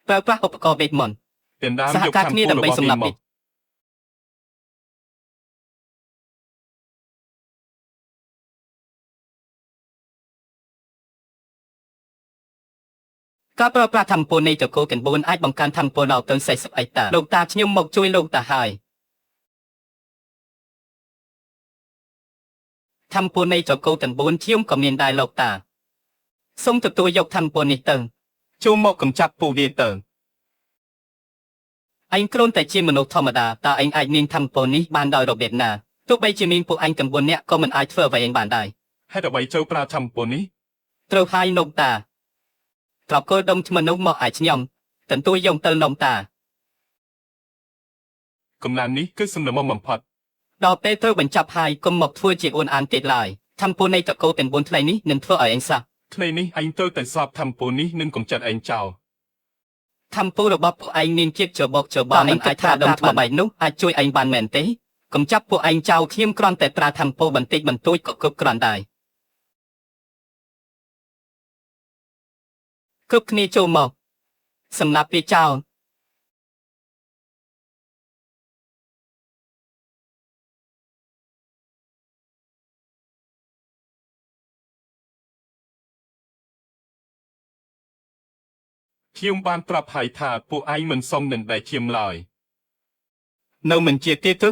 ប្រើប្រាស់ឧបករណ៍វេទមន្តសហការគ្នាដើម្បីសម្លាប់ការប្រើប្រាស់ធម្មពលនៃចក្រទាំង4អាចបង្កើនធម្មពលដល់ទៅ40អេតាលោកតាខ្ញុំមកជួយលោកតាហើយធម្មពលនៃចក្រទាំង4ខ្ញុំក៏មានដែរលោកតាសូមទទួលយកធម្មពលនេះទៅចូលមកកំចាត់ពួកវាទៅអញគ្រាន់តែជាមនុស្សធម្មតាតើអញអាចមានធម្មពលនេះបានដោយរបៀបណាទោះបីជាមានពួកអញទាំង4នាក់ក៏មិនអាចធ្វើអ្វីឯងបានដែរហេតុអ្វីចូលប្រើធម្មពលនេះត្រូវហើយលោកតាត្រកគោលដុំថ្មនោះមកឲ្យខ្ញុំទន្ទួយយកទៅនំតាកំណើននេះគឺសំណុំបំផុតដល់ពេលត្រូវបញ្ចប់ហើយកុំមកធ្វើជាអួនអានទៀតឡើយធម្មពលនៃតកោទាំង4ថ្ងៃនេះនឹងធ្វើឲ្យអញសោះថ្ងៃនេះអញត្រូវតែសបធម្មពលនេះនឹងកំចាត់ឯងចោលធម្មពលរបស់ពួកឯងមានជាតិច្របូកច្របល់នឹងអាចថាដុំថ្មបែកនោះអាចជួយឯងបានមែនទេកុំចាប់ពួកឯងចោលខ្ញុំគ្រាន់តែប្រើធម្មពលបន្តិចបន្តួចក៏គ្រប់គ្រាន់ដែរគ្រប់គ្នាចូលមកសម្រាប់វាចោលខ្ញុំបានប្រាប់ហើយថាពួកឯងមិនសមនឹងដែលខ្ញុំឡើយនៅមិនជាទេទេ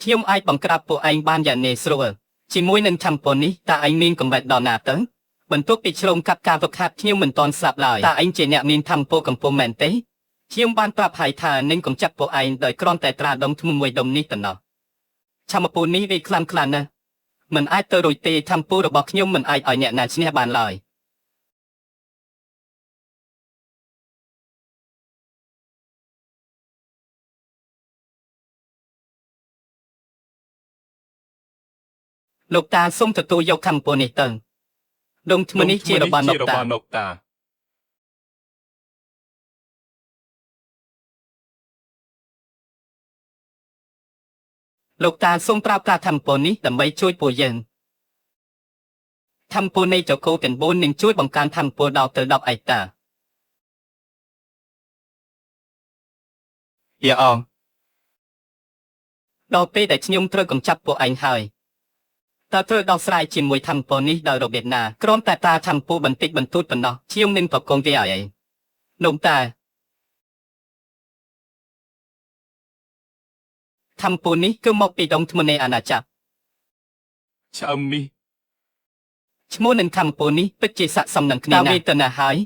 ខ្ញុំអាចបង្ក្រាបពួកឯងបានយ៉ាងងាយស្រួលជាមួយនឹងធម្មពលនេះតើឯងមានកម្រិតដល់ណាទៅបន្ទាប់ពីឆ្លងកាត់ការវឹកហាត់ខ្ញុំមិនទាន់ស្លាប់ឡើយតើឯងជាអ្នកមានធម្មពលកំពុងមែនទេខ្ញុំបានប្រាប់ហើយថានឹងកំចាត់ពួកឯងដោយគ្រាន់តែត្រាដុំថ្មមួយដុំនេះប៉ុណ្ណោះធម្មពលនេះវាខ្លាំងណាស់មិនអាចទៅរួចទេធម្មពលរបស់ខ្ញុំមិនអាចឲ្យអ្នកណាឈ្នះបានឡើយលោកតាសូមទទួលយកធម្មពលនេះទៅដុំថ្មនេះជារបស់លោកតាលោកតាសូមប្រើប្រាស់ធម្មពលនេះដើម្បីជួយពួកយើងធម្មពលនៃចក្រទាំង4នឹងជួយបង្កើនធម្មពលដល់ទៅ10អេតាយ៉ាអងដល់ពេលដែលខ្ញុំត្រូវកំចាត់ពួកឯងហើយតើត្រូវដោះស្រាយជាមួយធម្មពលនេះដោយរបៀបណាគ្រាន់តែតាធម្មពលបន្តិចបន្តួចប៉ុណ្ណោះខ្ញុំនឹងប្រកងវាឲ្យឯងលោកតាធម្មពលនេះគឺមកពីដុំថ្មនៃអាណាចក្រឆ្អឹងនេះឈ្មោះនឹងធម្មពលនេះពិតជាស័ក្តិសមនឹងគ្នាណាស់វេទនាហើយ